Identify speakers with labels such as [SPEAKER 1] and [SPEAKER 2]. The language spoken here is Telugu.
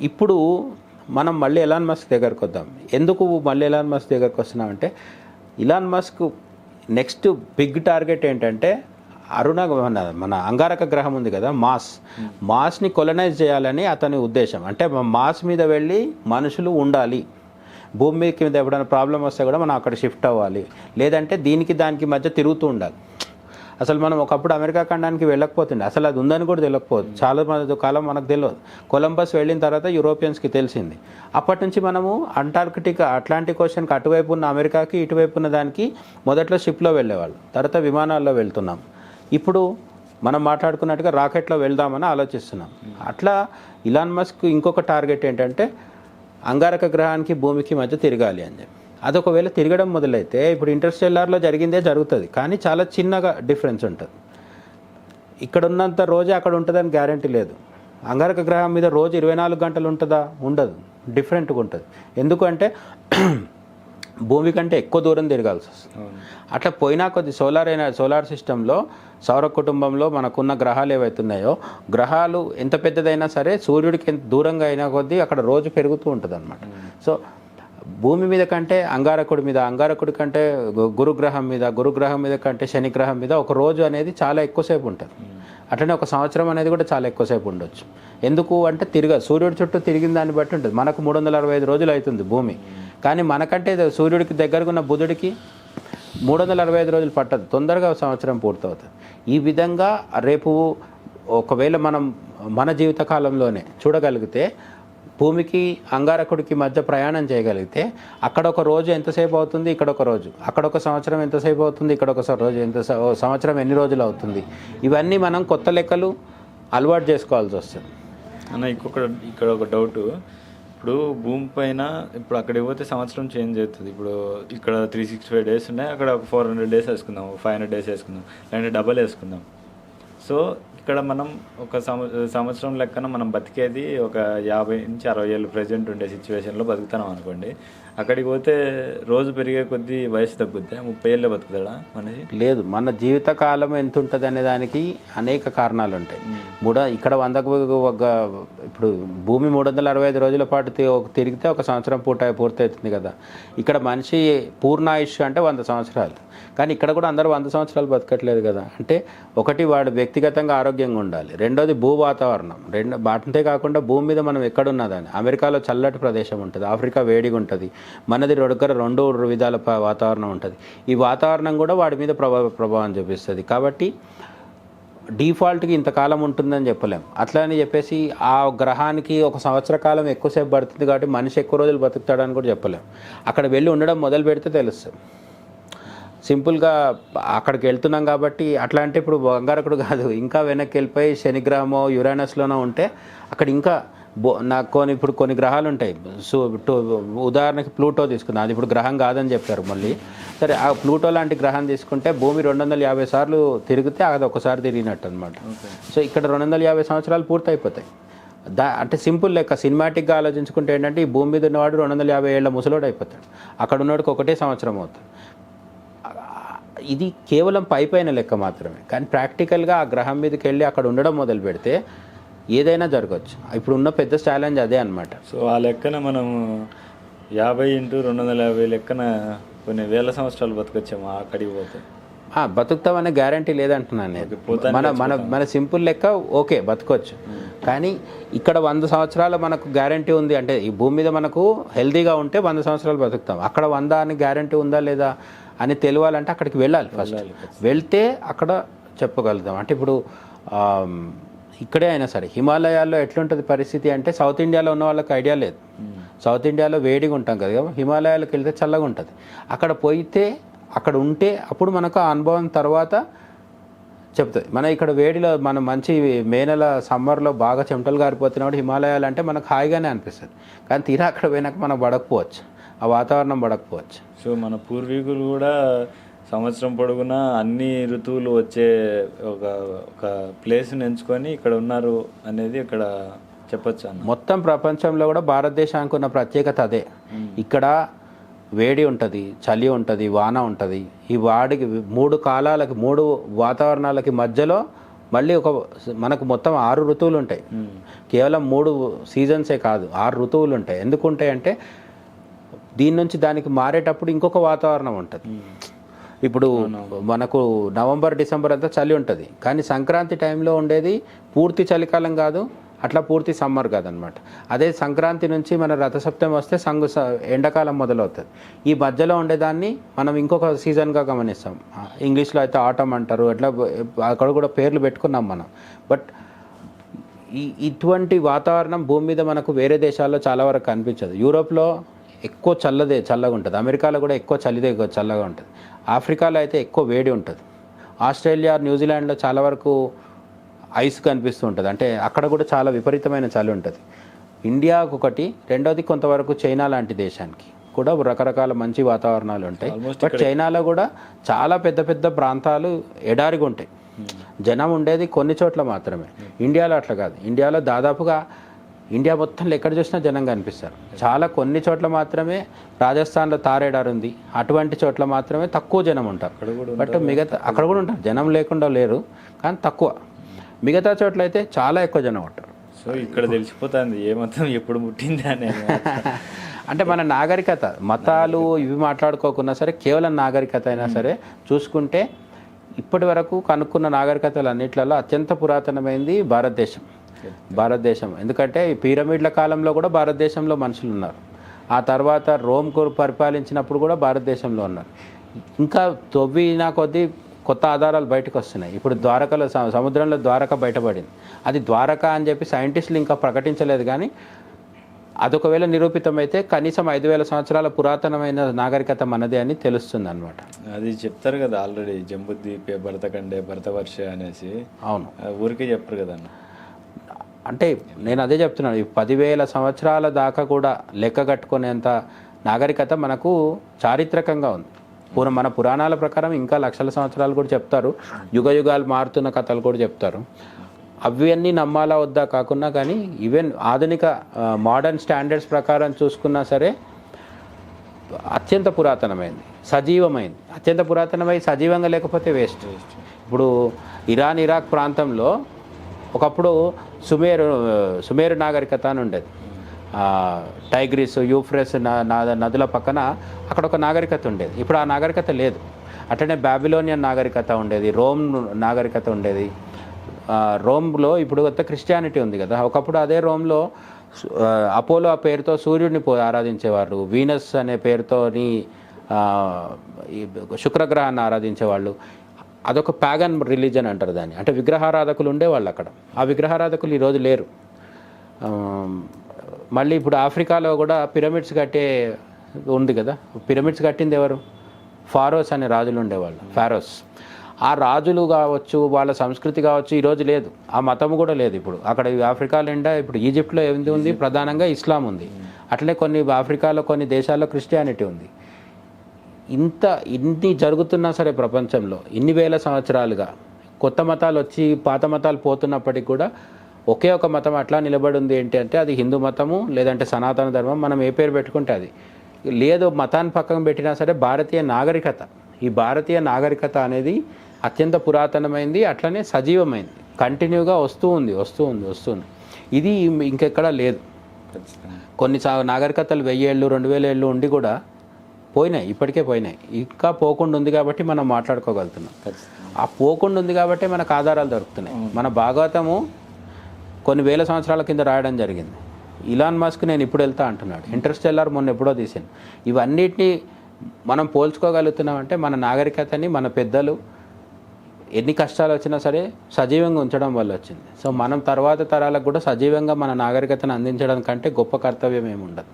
[SPEAKER 1] ఇప్పుడు మనం మళ్ళీ ఎలాన్ మస్క్ దగ్గరకు వద్దాం. ఎందుకు మళ్ళీ ఎలాన్ మస్క్ దగ్గరకు వస్తున్నామంటే, Elon Musk next big target ఏంటంటే మన అంగారక గ్రహం ఉంది కదా, మాస్ని కొలనైజ్ చేయాలని అతని ఉద్దేశం. అంటే మాస్ మీద వెళ్ళి మనుషులు ఉండాలి, భూమి మీద ఎప్పుడైనా ప్రాబ్లం వస్తే కూడా మనం అక్కడ షిఫ్ట్ అవ్వాలి, లేదంటే దీనికి దానికి మధ్య తిరుగుతూ ఉండాలి. అసలు మనం ఒకప్పుడు అమెరికా ఖండానికి వెళ్ళకపోతుండే, అసలు అది ఉందని కూడా తెలియకపోదు. చాలా కాలం మనకు తెలియదు. కొలంబస్ వెళ్ళిన తర్వాత యూరోపియన్స్కి తెలిసింది. అప్పటి నుంచి మనము అట్లాంటిక్ ఓషన్కి అటువైపు ఉన్న అమెరికాకి ఇటువైపు ఉన్న దానికి మొదట్లో షిప్లో వెళ్ళేవాళ్ళు, తర్వాత విమానాల్లో వెళ్తున్నాం. ఇప్పుడు మనం మాట్లాడుకున్నట్టుగా రాకెట్లో వెళ్దామని ఆలోచిస్తున్నాం. అట్లా ఇలాన్ మస్క్ ఇంకొక టార్గెట్ ఏంటంటే అంగారక గ్రహానికి భూమికి మధ్య తిరగాలి అని చెప్పి. అదొకవేళ తిరగడం మొదలైతే ఇప్పుడు ఇంటర్స్టెల్లార్లో జరిగిందే జరుగుతుంది, కానీ చాలా చిన్నగా డిఫరెన్స్ ఉంటుంది. ఇక్కడ ఉన్నంత రోజే అక్కడ ఉంటుందని గ్యారంటీ లేదు. అంగారక గ్రహం మీద రోజు 24 గంటలు ఉంటుందా? ఉండదు, డిఫరెంట్గా ఉంటుంది. ఎందుకంటే భూమి కంటే ఎక్కువ దూరం తిరగాల్సి వస్తుంది. అట్లా పోయినా కొద్ది సోలార్ సిస్టంలో, సౌర కుటుంబంలో మనకున్న గ్రహాలు ఏవైతున్నాయో, గ్రహాలు ఎంత పెద్దదైనా సరే సూర్యుడికి ఎంత దూరంగా అయినా కొద్దీ అక్కడ రోజు పెరుగుతూ ఉంటుంది అన్నమాట. సో భూమి మీద కంటే అంగారకుడి కంటే గురుగ్రహం మీద కంటే శనిగ్రహం మీద ఒక రోజు అనేది చాలా ఎక్కువసేపు ఉంటుంది. అట్లనే ఒక సంవత్సరం అనేది కూడా చాలా ఎక్కువసేపు ఉండొచ్చు. ఎందుకు అంటే సూర్యుడి చుట్టూ తిరిగిన దాన్ని బట్టి ఉంటుంది. మనకు 365 రోజులు అవుతుంది భూమి, కానీ మనకంటే సూర్యుడికి దగ్గరగా ఉన్న బుధుడికి 365 రోజులు పట్టదు, తొందరగా సంవత్సరం పూర్తవుతుంది. ఈ విధంగా రేపు ఒకవేళ మనం మన జీవితకాలంలోనే చూడగలిగితే భూమికి అంగారకుడికి మధ్య ప్రయాణం చేయగలిగితే అక్కడ ఒక రోజు ఎంతసేపు అవుతుంది, ఇక్కడ ఒక రోజు, అక్కడ ఒక సంవత్సరం ఎంతసేపు అవుతుంది, ఇక్కడ ఒక రోజు సంవత్సరం ఎన్ని రోజులు అవుతుంది, ఇవన్నీ మనం కొత్త లెక్కలు అలవాటు చేసుకోవాల్సి వస్తుంది.
[SPEAKER 2] అన్న ఇక్కడ ఒక డౌటు, ఇప్పుడు భూమి పైన ఇప్పుడు అక్కడికి పోతే సంవత్సరం చేంజ్ అవుతుంది. ఇప్పుడు ఇక్కడ 365 డేస్ ఉన్నాయి, అక్కడ ఒక 400 డేస్ వేసుకుందాం, 500 డేస్ వేసుకుందాం, లేదంటే డబల్ వేసుకుందాం. సో ఇక్కడ మనం ఒక సంవత్సరం లెక్కన మనం బతికేది ఒక 50 నుంచి 60 ఏళ్ళు ప్రజెంట్ ఉండే సిచ్యువేషన్లో బతుకుతున్నాం అనుకోండి. అక్కడికి పోతే రోజు పెరిగే కొద్దీ వయసు తగ్గుద్ది, 30 ఏళ్ళే బతుకుతాడా మనిషి?
[SPEAKER 1] లేదు, మన జీవితకాలం ఎంత ఉంటుంది అనే దానికి అనేక కారణాలు ఉంటాయి. ఇక్కడ ఇప్పుడు భూమి 365 రోజుల పాటు తిరిగితే ఒక సంవత్సరం పూర్తవుతుంది కదా. ఇక్కడ మనిషి పూర్ణాయుష్ అంటే 100 సంవత్సరాలు, కానీ ఇక్కడ కూడా అందరూ 100 సంవత్సరాలు బతకట్లేదు కదా. అంటే ఒకటి వాడు వ్యక్తిగతంగా ఆరోగ్యంగా ఉండాలి, రెండోది భూ వాతావరణం, అంతేకాకుండా భూమి మీద మనం ఎక్కడున్నదని. అమెరికాలో చల్లటి ప్రదేశం ఉంటుంది, ఆఫ్రికా వేడిగా ఉంటుంది, మనది రెండు విధాల వాతావరణం ఉంటుంది. ఈ వాతావరణం కూడా వాడి మీద ప్రభావం చూపిస్తుంది. కాబట్టి డిఫాల్ట్గా ఇంతకాలం ఉంటుందని చెప్పలేం. అట్లా అని చెప్పేసి ఆ గ్రహానికి ఒక సంవత్సర కాలం ఎక్కువసేపు పడుతుంది కాబట్టి మనిషి ఎక్కువ రోజులు బతుకుతాడని కూడా చెప్పలేం. అక్కడ వెళ్ళి ఉండడం మొదలు పెడితే తెలుస్తుంది. సింపుల్గా అక్కడికి వెళ్తున్నాం కాబట్టి అట్లా అంటే ఇప్పుడు అంగారకుడు కాదు, ఇంకా వెనక్కి వెళ్ళిపోయి శనిగ్రహమో యురేనస్లోనో ఉంటే అక్కడ ఇంకా ఇప్పుడు కొన్ని గ్రహాలు ఉంటాయి. ఉదాహరణకి ప్లూటో తీసుకుందాం, అది ఇప్పుడు గ్రహం కాదని చెప్పారు మళ్ళీ. సరే, ఆ ప్లూటో లాంటి గ్రహం తీసుకుంటే భూమి 250 సార్లు తిరిగితే అది ఒకసారి తిరిగినట్టు అనమాట. సో ఇక్కడ 250 సంవత్సరాలు పూర్తయిపోతాయి. అంటే సింపుల్ లెక్క, సినిమాటిక్గా ఆలోచించుకుంటే ఏంటంటే ఈ భూమి మీద ఉన్నవాడు 250 ఏళ్ళ ముసలోడు అయిపోతాడు, అక్కడ ఉన్నవాడికి ఒకటే సంవత్సరం అవుతుంది. ఇది కేవలం పైన లెక్క మాత్రమే, కానీ ప్రాక్టికల్గా ఆ గ్రహం మీదకి వెళ్ళి అక్కడ ఉండడం మొదలు పెడితే ఏదైనా జరగవచ్చు. ఇప్పుడు ఉన్న పెద్ద ఛాలెంజ్ అదే అనమాట.
[SPEAKER 2] సో ఆ లెక్కన మనం 50 × 250 లెక్కన కొన్ని వేల సంవత్సరాలు బతకొచ్చాము అక్కడికి పోతే.
[SPEAKER 1] బతుకుతామనే గ్యారంటీ లేదంటున్నాను నేను. మన సింపుల్ లెక్క ఓకే బతకొచ్చు, కానీ ఇక్కడ 100 సంవత్సరాలు మనకు గ్యారంటీ ఉంది అంటే ఈ భూమి మీద మనకు హెల్తీగా ఉంటే 100 సంవత్సరాలు బతుకుతాం. అక్కడ 100 అని గ్యారంటీ ఉందా లేదా అని తెలియాలంటే అక్కడికి వెళ్ళాలి. ఫస్ట్ వెళ్తే అక్కడ చెప్పగలుగుతాం. అంటే ఇప్పుడు ఇక్కడే అయినా సరే హిమాలయాల్లో ఎట్లుంటుంది పరిస్థితి అంటే సౌత్ ఇండియాలో ఉన్న వాళ్ళకి ఐడియా లేదు. సౌత్ ఇండియాలో వేడిగా ఉంటాం కదా, హిమాలయాలకు వెళ్తే చల్లగా ఉంటుంది. అక్కడ పోయితే అక్కడ ఉంటే అప్పుడు మనకు ఆ అనుభవం తర్వాత చెప్తుంది. మన ఇక్కడ వేడిలో మనం మంచి మే నెల సమ్మర్లో బాగా చెమటలు గారిపోతున్నప్పుడు హిమాలయాలు అంటే మనకు హాయిగానే అనిపిస్తుంది, కానీ తీరా అక్కడ పోయినాక మనం పడకపోవచ్చు, ఆ వాతావరణం పడకపోవచ్చు.
[SPEAKER 2] సో మన పూర్వీకులు కూడా సంవత్సరం పొడుగునా అన్ని ఋతువులు వచ్చే ఒక ప్లేస్ని ఎంచుకొని ఇక్కడ ఉన్నారు అనేది ఇక్కడ చెప్పొచ్చు అన్న.
[SPEAKER 1] మొత్తం ప్రపంచంలో కూడా భారతదేశానికి ఉన్న ప్రత్యేకత అదే. ఇక్కడ వేడి ఉంటుంది, చలి ఉంటుంది, వాన ఉంటుంది. ఈ 3 కాలాలకి 3 వాతావరణాలకి మధ్యలో మళ్ళీ మనకు మొత్తం 6 ఋతువులు ఉంటాయి, కేవలం 3 సీజన్సే కాదు 6 ఋతువులు ఉంటాయి. ఎందుకు ఉంటాయి అంటే దీని నుంచి దానికి మారేటప్పుడు ఇంకొక వాతావరణం ఉంటుంది. ఇప్పుడు మనకు నవంబర్ డిసెంబర్ అంతా చలి ఉంటుంది, కానీ సంక్రాంతి టైంలో ఉండేది పూర్తి చలికాలం కాదు, అట్లా పూర్తి సమ్మర్ కాదనమాట. అదే సంక్రాంతి నుంచి మన రథసప్తమి వస్తే ఎండాకాలం మొదలవుతుంది. ఈ మధ్యలో ఉండేదాన్ని మనం ఇంకొక సీజన్గా గమనిస్తాం. ఇంగ్లీష్లో అయితే ఆటమ్ అంటారు, అట్లా అక్కడ కూడా పేర్లు పెట్టుకున్నాం మనం. బట్ ఇటువంటి వాతావరణం భూమి మీద మనకు వేరే దేశాల్లో చాలా వరకు కనిపించదు. యూరోప్లో ఎక్కువ చల్లగా ఉంటుంది, అమెరికాలో కూడా ఎక్కువ చల్లగా ఉంటుంది, ఆఫ్రికాలో అయితే ఎక్కువ వేడి ఉంటుంది, ఆస్ట్రేలియా న్యూజిలాండ్లో చాలా వరకు ఐస్ కనిపిస్తూ ఉంటుంది. అంటే అక్కడ కూడా చాలా విపరీతమైన చలి ఉంటుంది. ఇండియాకు ఒకటి, రెండోది కొంతవరకు చైనా లాంటి దేశానికి కూడా రకరకాల మంచి వాతావరణాలు ఉంటాయి. బట్ చైనాలో కూడా చాలా పెద్ద పెద్ద ప్రాంతాలు ఎడారిగా ఉంటాయి, జనం ఉండేది కొన్ని చోట్ల మాత్రమే. ఇండియాలో అట్లా కాదు. ఇండియాలో దాదాపుగా ఇండియా మొత్తంలో ఎక్కడ చూసినా జనం కనిపిస్తారు. చాలా కొన్ని చోట్ల మాత్రమే, రాజస్థాన్లో తారేడారు ఉంది, అటువంటి చోట్ల మాత్రమే తక్కువ జనం ఉంటారు. బట్ మిగతా అక్కడ కూడా ఉంటారు, జనం లేకుండా లేరు, కానీ తక్కువ. మిగతా చోట్ల అయితే చాలా ఎక్కువ జనం ఉంటారు.
[SPEAKER 2] సో ఇక్కడ తెలిసిపోతుంది ఏ మతం ఎప్పుడు పుట్టింది అనేది.
[SPEAKER 1] అంటే మన నాగరికత, మతాలు ఇవి మాట్లాడుకోకున్నా సరే, కేవలం నాగరికత అయినా సరే చూసుకుంటే ఇప్పటి వరకు కనుక్కున్న నాగరికతలు అన్నిట్లలో అత్యంత పురాతనమైంది భారతదేశం. ఎందుకంటే ఈ పిరమిడ్ల కాలంలో కూడా భారతదేశంలో మనుషులు ఉన్నారు. ఆ తర్వాత రోమ్కు పరిపాలించినప్పుడు కూడా భారతదేశంలో ఉన్నారు. ఇంకా తవ్వినా కొద్దీ కొత్త ఆధారాలు బయటకు వస్తున్నాయి. ఇప్పుడు ద్వారకలో, సముద్రంలో ద్వారక బయటపడింది. అది ద్వారక అని చెప్పి సైంటిస్టులు ఇంకా ప్రకటించలేదు, కానీ అదొకవేళ నిరూపితమైతే కనీసం 5000 సంవత్సరాల పురాతనమైన నాగరికత మనదే అని తెలుస్తుంది అనమాట.
[SPEAKER 2] అది చెప్తారు కదా ఆల్రెడీ, జంబుద్వీపే భరతఖండే భరతవర్ష అనేసి.
[SPEAKER 1] అవును,
[SPEAKER 2] ఊరికే చెప్పరు కదా అన్న.
[SPEAKER 1] అంటే నేను అదే చెప్తున్నాను, 10,000 సంవత్సరాల దాకా కూడా లెక్క కట్టుకునేంత నాగరికత మనకు చారిత్రకంగా ఉంది. మన పురాణాల ప్రకారం ఇంకా లక్షల సంవత్సరాలు కూడా చెప్తారు, యుగాలు మారుతున్న కథలు కూడా చెప్తారు. అవి అన్నీ నమ్మాలా వద్దా కాకుండా, కానీ ఈవెన్ ఆధునిక మోడర్న్ స్టాండర్డ్స్ ప్రకారం చూసుకున్నా సరే అత్యంత పురాతనమైంది, సజీవమైంది. అత్యంత పురాతనమై సజీవంగా లేకపోతే వేస్ట్. ఇప్పుడు ఇరాక్ ప్రాంతంలో ఒకప్పుడు సుమేరు నాగరికత అని ఉండేది. టైగ్రిస్, యూఫ్రస్ నదుల పక్కన అక్కడ ఒక నాగరికత ఉండేది. ఇప్పుడు ఆ నాగరికత లేదు. అట్లనే బాబిలోనియన్ నాగరికత ఉండేది, రోమ్ నాగరికత ఉండేది. రోమ్లో ఇప్పుడు కొత్త క్రిస్టియానిటీ ఉంది కదా, ఒకప్పుడు అదే రోమ్లో అపోలో ఆ పేరుతో సూర్యుడిని ఆరాధించేవారు, వీనస్ అనే పేరుతోని శుక్రగ్రహాన్ని ఆరాధించేవాళ్ళు. అదొక ప్యాగన్ రిలీజన్ అంటారు దాన్ని. అంటే విగ్రహారాధకులు ఉండేవాళ్ళు అక్కడ. ఆ విగ్రహారాధకులు ఈరోజు లేరు. మళ్ళీ ఇప్పుడు ఆఫ్రికాలో కూడా పిరమిడ్స్ కట్టే ఉంది కదా, పిరమిడ్స్ కట్టింది ఎవరు? ఫారోస్ అనే రాజులు ఉండేవాళ్ళు, ఫారోస్. ఆ రాజులు కావచ్చు, వాళ్ళ సంస్కృతి కావచ్చు, ఈరోజు లేదు. ఆ మతం కూడా లేదు ఇప్పుడు అక్కడ. ఆఫ్రికా నిండా ఇప్పుడు ఈజిప్ట్లో ఏది ఉంది? ప్రధానంగా ఇస్లాం ఉంది. అట్లనే కొన్ని ఆఫ్రికాలో కొన్ని దేశాల్లో క్రిస్టియానిటీ ఉంది. ఇన్ని జరుగుతున్నా సరే ప్రపంచంలో ఇన్ని వేల సంవత్సరాలుగా కొత్త మతాలు వచ్చి పాత మతాలు పోతున్నప్పటికీ కూడా ఒకే ఒక మతం అట్లా నిలబడి ఉంది. ఏంటి అంటే అది హిందూ మతము, లేదంటే సనాతన ధర్మం, మనం ఏ పేరు పెట్టుకుంటే అది. లేదు మతాన్ని పక్కన పెట్టినా సరే భారతీయ నాగరికత, ఈ భారతీయ నాగరికత అనేది అత్యంత పురాతనమైంది, అట్లనే సజీవమైంది, కంటిన్యూగా వస్తూ ఉంది. ఇది ఇంకెక్కడా లేదు. కొన్ని నాగరికతలు 1000 ఏళ్ళు 2000 ఏళ్ళు ఉండి కూడా పోయినాయి, ఇప్పటికే పోయినాయి. ఇంకా పోకుండా ఉంది కాబట్టి మనం మాట్లాడుకోగలుగుతున్నాం. ఆ పోకుండా ఉంది కాబట్టి మనకు ఆధారాలు దొరుకుతున్నాయి. మన భాగవతము కొన్ని వేల సంవత్సరాల కింద రాయడం జరిగింది. ఇలాన్ మస్క్ నేను ఇప్పుడు వెళ్తా అంటున్నాడు, ఇంటర్స్టెల్లార్ మొన్న ఎప్పుడో తీసాను. ఇవన్నిటిని మనం పోల్చుకోగలుగుతున్నామంటే మన నాగరికతని మన పెద్దలు ఎన్ని కష్టాలు వచ్చినా సరే సజీవంగా ఉంచడం వల్ల వచ్చింది. సో మనం తర్వాత తరాలకు కూడా సజీవంగా మన నాగరికతను అందించడం కంటే గొప్ప కర్తవ్యం ఏమి ఉండదు.